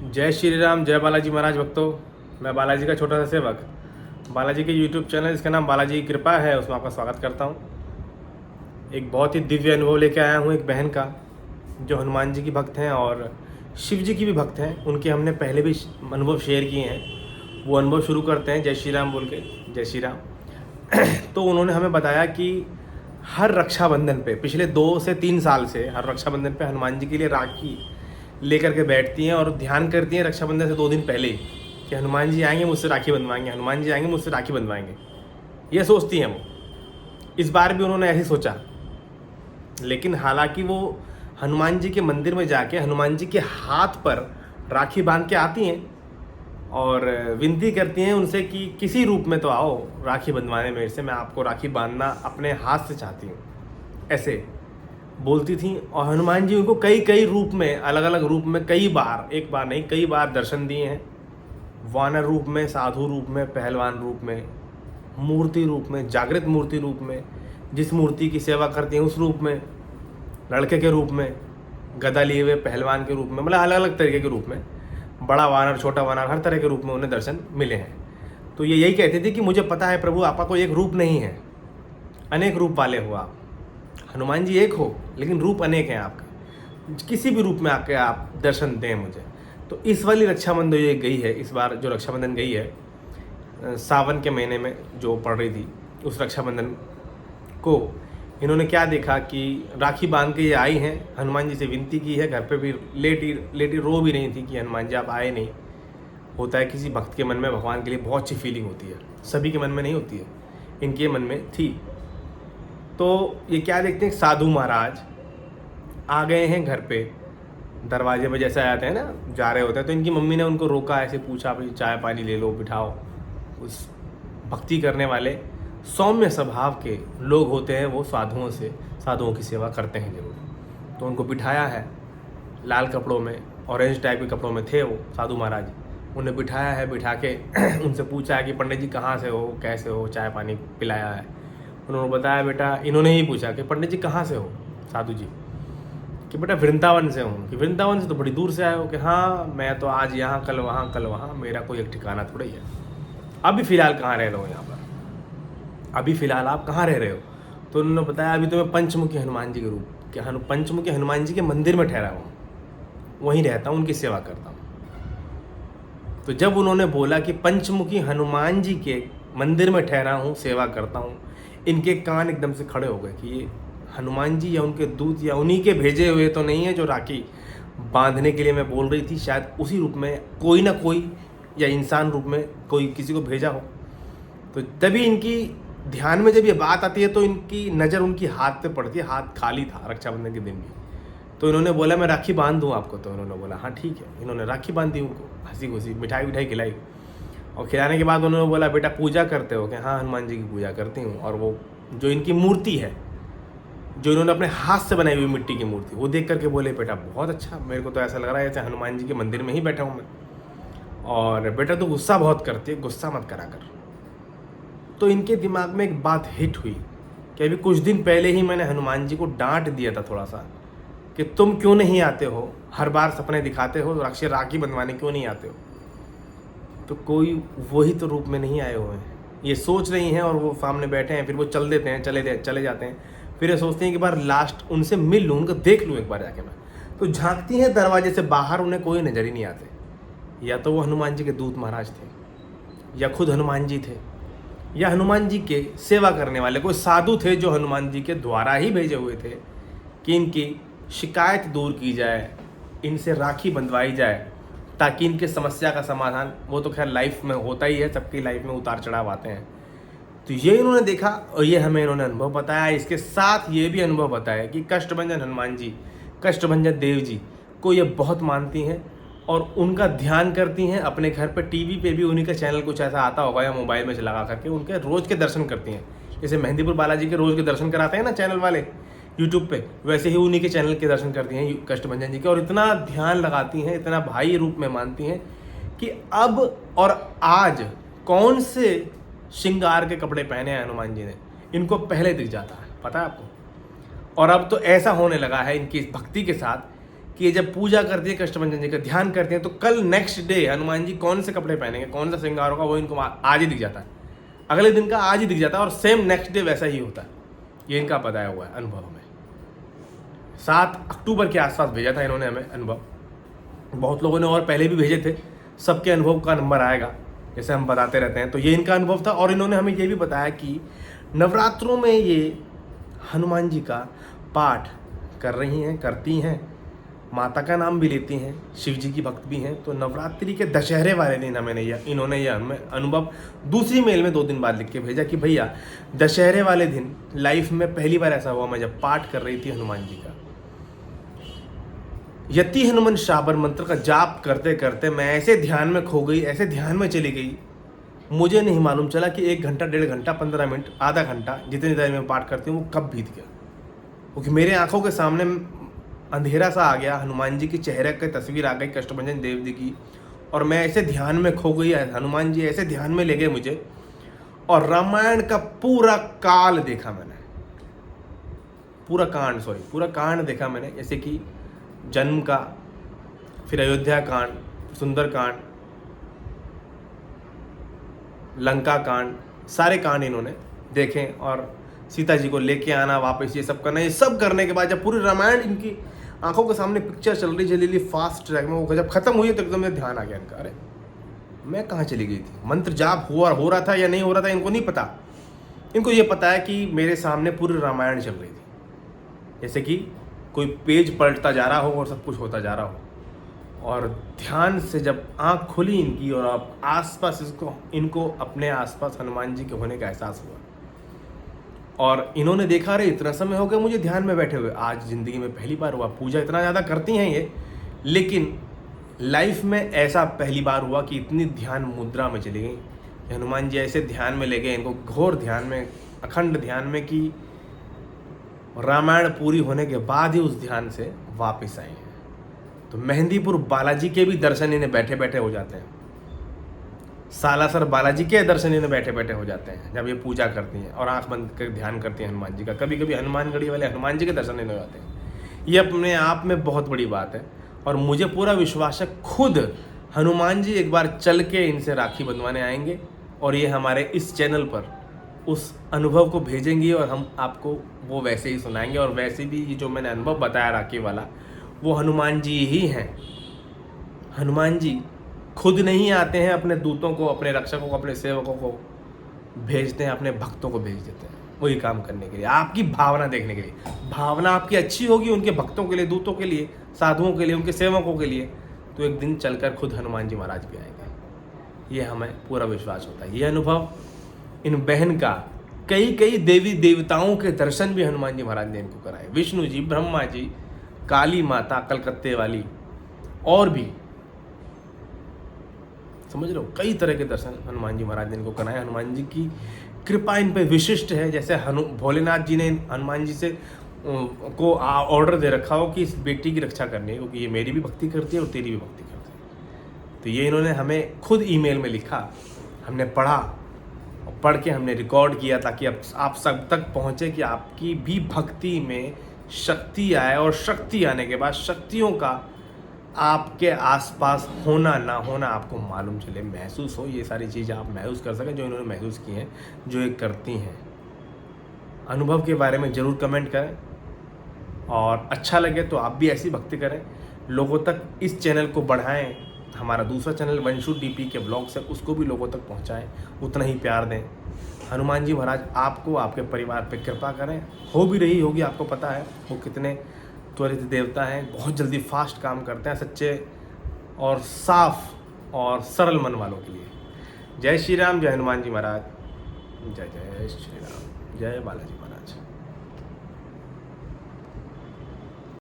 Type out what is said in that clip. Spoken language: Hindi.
जय श्री राम, जय बालाजी महाराज भक्तों। मैं बालाजी का छोटा सा सेवक बालाजी के यूट्यूब चैनल जिसका नाम बालाजी की कृपा है उसमें आपका स्वागत करता हूँ। एक बहुत ही दिव्य अनुभव लेके आया हूँ एक बहन का जो हनुमान जी की भक्त हैं और शिव जी की भी भक्त हैं। उनके हमने पहले भी अनुभव शेयर किए हैं। वो अनुभव शुरू करते हैं जय श्री राम बोल के। जय श्री राम। तो उन्होंने हमें बताया कि हर रक्षाबंधन पे पिछले 2 से 3 साल से हर रक्षाबंधन पे हनुमान जी के लिए राखी लेकर के बैठती हैं और ध्यान करती हैं रक्षाबंधन से 2 दिन पहले ही कि हनुमान जी आएंगे मुझसे राखी बंधवाएंगे, हनुमान जी आएंगे मुझसे राखी बंधवाएंगे। ये सोचती हैं वो। इस बार भी उन्होंने ऐसे सोचा, लेकिन हालांकि वो हनुमान जी के मंदिर में जाके हनुमान जी के हाथ पर राखी बांध के आती हैं और विनती करती हैं उनसे कि किसी रूप में तो आओ राखी बंधवाने मेरे से, मैं आपको राखी बांधना अपने हाथ से चाहती हूँ, ऐसे बोलती थी। और हनुमान जी उनको कई कई रूप में, अलग अलग रूप में, कई बार, एक बार नहीं कई बार दर्शन दिए हैं। वानर रूप में, साधु रूप में, पहलवान रूप में, मूर्ति रूप में, जागृत मूर्ति रूप में, जिस मूर्ति की सेवा करती हैं उस रूप में, लड़के के रूप में, गदा लिए हुए पहलवान के रूप में, मतलब अलग अलग तरीके के रूप में, बड़ा वानर, छोटा वानर, हर तरह के रूप में उन्हें दर्शन मिले हैं। तो ये यही कहते थे कि मुझे पता है प्रभु आपका कोई एक रूप नहीं है, अनेक रूप वाले हो आप। हनुमान जी एक हो लेकिन रूप अनेक हैं आपके, किसी भी रूप में आके आप दर्शन दें मुझे। तो इस वाली रक्षाबंधन ये गई है, इस बार जो रक्षाबंधन गई है सावन के महीने में जो पड़ रही थी, उस रक्षाबंधन को इन्होंने क्या देखा कि राखी बांध के ये आई हैं, हनुमान जी से विनती की है। घर पे भी लेटी लेटी रो भी नहीं थी कि हनुमान जी आप आए नहीं। होता है किसी भक्त के मन में भगवान के लिए बहुत अच्छी फीलिंग होती है, सभी के मन में नहीं होती है, इनके मन में थी। तो ये क्या देखते हैं, साधु महाराज आ गए हैं घर पे, दरवाजे पे जैसे आते हैं ना, जा रहे होते हैं। तो इनकी मम्मी ने उनको रोका, ऐसे पूछा भाई चाय पानी ले लो, बिठाओ। उस भक्ति करने वाले सौम्य स्वभाव के लोग होते हैं वो साधुओं की सेवा करते हैं जरूर। तो उनको बिठाया है, लाल कपड़ों में, ऑरेंज टाइप के कपड़ों में थे वो साधु महाराज। उन्हें बिठाया है, बिठा के उनसे पूछा है कि पंडित जी कहाँ से हो, कैसे हो, चाय पानी पिलाया है। उन्होंने बताया, बेटा इन्होंने ही पूछा कि पंडित जी कहाँ से हो साधु जी, कि बेटा वृंदावन से हूँ। कि वृंदावन से तो बड़ी दूर से आए हो। कि हाँ मैं तो आज यहाँ कल वहाँ कल वहाँ, मेरा कोई एक ठिकाना थोड़ा ही है। अभी फ़िलहाल कहाँ रह रहे हो यहाँ पर, अभी फ़िलहाल आप कहाँ रह रहे हो? तो उन्होंने बताया अभी तो मैं पंचमुखी हनुमान जी के रूप के पंचमुखी हनुमान जी के मंदिर में ठहरा हूँ, वहीं रहता हूँ, उनकी सेवा करता हूँ। तो जब उन्होंने बोला कि पंचमुखी हनुमान जी के मंदिर में ठहरा हूँ, सेवा करता हूँ, इनके कान एकदम से खड़े हो गए कि ये हनुमान जी या उनके दूत या उन्हीं के भेजे हुए तो नहीं है जो राखी बांधने के लिए मैं बोल रही थी। शायद उसी रूप में कोई ना कोई, या इंसान रूप में कोई किसी को भेजा हो। तो तभी इनकी ध्यान में जब ये बात आती है तो इनकी नज़र उनकी हाथ पे पड़ती है। हाथ खाली था रक्षाबंधन के दिन भी। तो इन्होंने बोला मैं राखी बांध दूँ आपको। तो उन्होंने बोला हाँ ठीक है। इन्होंने राखी बांध दी उनको, हंसी खुशी मिठाई विठाई खिलाई। और खिलाने के बाद उन्होंने बोला बेटा पूजा करते हो? कि हाँ हनुमान जी की पूजा करती हूँ। और वो जो इनकी मूर्ति है, जो इन्होंने अपने हाथ से बनाई हुई मिट्टी की मूर्ति, वो देख करके बोले बेटा बहुत अच्छा, मेरे को तो ऐसा लग रहा है जैसे हनुमान जी के मंदिर में ही बैठा हूँ मैं। और बेटा तो गुस्सा बहुत करती है, गुस्सा मत करा कर। तो इनके दिमाग में एक बात हिट हुई कि अभी कुछ दिन पहले ही मैंने हनुमान जी को डांट दिया था थोड़ा सा कि तुम क्यों नहीं आते हो, हर बार सपने दिखाते हो, राखी बंधवाने क्यों नहीं आते हो? तो कोई वही तो रूप में नहीं आए हुए हैं, ये सोच रही हैं। और वो सामने बैठे हैं, फिर वो चल देते हैं, चले जाते हैं। फिर ये सोचती हैं कि बार लास्ट उनसे मिल लूँ, उनको देख लूँ एक बार जाके मैं। तो झांकती हैं दरवाजे से बाहर, उन्हें कोई नज़र ही नहीं आते। या तो वो हनुमान जी के दूत महाराज थे, या खुद हनुमान जी थे, या हनुमान जी के सेवा करने वाले कोई साधु थे जो हनुमान जी के द्वारा ही भेजे हुए थे कि इनकी शिकायत दूर की जाए, इनसे राखी बंधवाई जाए, ताकि इनके समस्या का समाधान। वो तो खैर लाइफ में होता ही है, सबकी लाइफ में उतार चढ़ाव आते हैं। तो ये इन्होंने देखा और ये हमें इन्होंने अनुभव बताया। इसके साथ ये भी अनुभव बताया कि कष्टभंजन हनुमान जी, कष्टभंजन देव जी को ये बहुत मानती हैं और उनका ध्यान करती हैं। अपने घर पे टीवी पे भी उन्हीं का चैनल कुछ ऐसा आता होगा या मोबाइल में लगा करके उनके रोज़ के दर्शन करती हैं। जैसे मेहंदीपुर बालाजी के रोज़ के दर्शन कराते हैं ना चैनल वाले यूट्यूब पे, वैसे ही उन्हीं के चैनल के दर्शन करती हैं कष्टभंजन जी के। और इतना ध्यान लगाती हैं, इतना भाई रूप में मानती हैं कि अब और आज कौन से श्रृंगार के कपड़े पहने हैं हनुमान जी ने, इनको पहले दिख जाता है, पता है आपको। और अब तो ऐसा होने लगा है इनकी भक्ति के साथ कि ये जब पूजा करती है कष्टभंजन जी का ध्यान करते हैं तो कल नेक्स्ट डे हनुमान जी कौन से कपड़े पहनेंगे, कौन सा श्रृंगार होगा, वो इनको आज ही दिख जाता है, अगले दिन का आज ही दिख जाता है और सेम नेक्स्ट डे वैसा ही होता है। ये इनका बताया हुआ है अनुभव में। 7 अक्टूबर के आसपास भेजा था इन्होंने हमें अनुभव। बहुत लोगों ने और पहले भी भेजे थे, सबके अनुभव का नंबर आएगा जैसे हम बताते रहते हैं। तो ये इनका अनुभव था और इन्होंने हमें ये भी बताया कि नवरात्रों में ये हनुमान जी का पाठ कर रही हैं, करती हैं, माता का नाम भी लेती हैं, शिव जी की भक्त भी हैं। तो नवरात्रि के दशहरे वाले दिन इन्होंने यह हमें अनुभव दूसरी मेल में 2 दिन बाद लिख के भेजा कि भैया दशहरे वाले दिन लाइफ में पहली बार ऐसा हुआ, मैं जब पाठ कर रही थी हनुमान जी का, यति हनुमान शाबर मंत्र का जाप करते करते मैं ऐसे ध्यान में खो गई, ऐसे ध्यान में चली गई, मुझे नहीं मालूम चला कि 1 घंटा, 1.5 घंटा, 15 मिनट, आधा घंटा, जितनी देर में पाठ करती हूँ वो कब बीत गया। क्योंकि मेरे आंखों के सामने अंधेरा सा आ गया, हनुमान जी की चेहरे की तस्वीर आ गई, कष्टभंजन देव जी की, और मैं ऐसे ध्यान में खो गई, हनुमान जी ऐसे ध्यान में ले गए मुझे, और रामायण का पूरा काल देखा मैंने, पूरा कांड देखा मैंने। जैसे कि जन्म का, फिर अयोध्या कांड, सुंदर कांड, लंका कांड, सारे कांड इन्होंने देखे, और सीता जी को लेके आना वापस, ये सब करना, ये सब करने के बाद जब पूरी रामायण इनकी आंखों के सामने पिक्चर चल रही फास्ट ट्रैक में, वो जब खत्म हुई तो एकदम ध्यान आ गया इनका, अरे मैं कहाँ चली गई थी, मंत्र जाप हो रहा था या नहीं हो रहा था इनको नहीं पता। इनको ये पता है कि मेरे सामने पूरी रामायण चल रही थी, जैसे कि कोई पेज पलटता जा रहा हो और सब कुछ होता जा रहा हो। और ध्यान से जब आँख खुली इनकी और अब आसपास इनको अपने आसपास हनुमान जी के होने का एहसास हुआ, और इन्होंने देखा अरे इतना समय हो गया मुझे ध्यान में बैठे हुए, आज ज़िंदगी में पहली बार हुआ। पूजा इतना ज़्यादा करती हैं ये, लेकिन लाइफ में ऐसा पहली बार हुआ कि इतनी ध्यान मुद्रा में चली गई, हनुमान जी ऐसे ध्यान में ले गए इनको, घोर ध्यान में, अखंड ध्यान में, कि रामायण पूरी होने के बाद ही उस ध्यान से वापस आए हैं। तो मेहंदीपुर बालाजी के भी दर्शन इन्हें बैठे बैठे हो जाते हैं, सालासर बालाजी के दर्शन इन्हें बैठे बैठे हो जाते हैं जब ये पूजा करती हैं और आंख बंद कर ध्यान करती हैं हनुमान जी का। कभी कभी हनुमानगढ़ी वाले हनुमान जी के दर्शन इन्हें हो जाते हैं। ये अपने आप में बहुत बड़ी बात है, और मुझे पूरा विश्वास है खुद हनुमान जी एक बार चल के इनसे राखी बंधवाने आएंगे, और ये हमारे इस चैनल पर उस अनुभव को भेजेंगी और हम आपको वो वैसे ही सुनाएंगे। और वैसे भी ये जो मैंने अनुभव बताया राखी वाला, वो हनुमान जी ही हैं। हनुमान जी खुद नहीं आते हैं, अपने दूतों को, अपने रक्षकों को, अपने सेवकों को भेजते हैं, अपने भक्तों को भेज देते हैं वही काम करने के लिए, आपकी भावना देखने के लिए। भावना आपकी अच्छी होगी उनके भक्तों के लिए, दूतों के लिए, साधुओं के लिए, उनके सेवकों के लिए, तो एक दिन चलकर खुद हनुमान जी महाराज भी आएंगे, ये हमें पूरा विश्वास होता है। ये अनुभव इन बहन का कई देवी देवताओं के दर्शन भी हनुमान जी महाराज ने इनको कराए, विष्णु जी, ब्रह्मा जी, काली माता कलकत्ते वाली, और भी समझ लो कई तरह के दर्शन हनुमान जी महाराज ने इनको कराए। हनुमान जी की कृपा इन पे विशिष्ट है। जैसे भोलेनाथ जी ने हनुमान जी से को ऑर्डर दे रखा हो कि इस बेटी की रक्षा करनी है, क्योंकि ये मेरी भी भक्ति करती है और तेरी भी भक्ति करती है। तो ये इन्होंने हमें खुद ईमेल में लिखा, हमने पढ़ा, और पढ़ के हमने रिकॉर्ड किया ताकि अब आप सब तक पहुँचे कि आपकी भी भक्ति में शक्ति आए, और शक्ति आने के बाद शक्तियों का आपके आसपास होना ना होना आपको मालूम चले, महसूस हो। ये सारी चीज़ें आप महसूस कर सकें जो इन्होंने महसूस की हैं, जो ये करती हैं। अनुभव के बारे में ज़रूर कमेंट करें, और अच्छा लगे तो आप भी ऐसी भक्ति करें, लोगों तक इस चैनल को बढ़ाएं। हमारा दूसरा चैनल वंशु डीपी के ब्लॉग्स है, उसको भी लोगों तक पहुंचाएं, उतना ही प्यार दें। हनुमान जी महाराज आपको, आपके परिवार पे कृपा करें। हो भी रही होगी, आपको पता है वो कितने त्वरित देवता हैं, बहुत जल्दी फास्ट काम करते हैं, सच्चे और साफ और सरल मन वालों के लिए। जय श्री राम, जय हनुमान जी महाराज, जय जय श्री राम, जय बालाजी महाराज।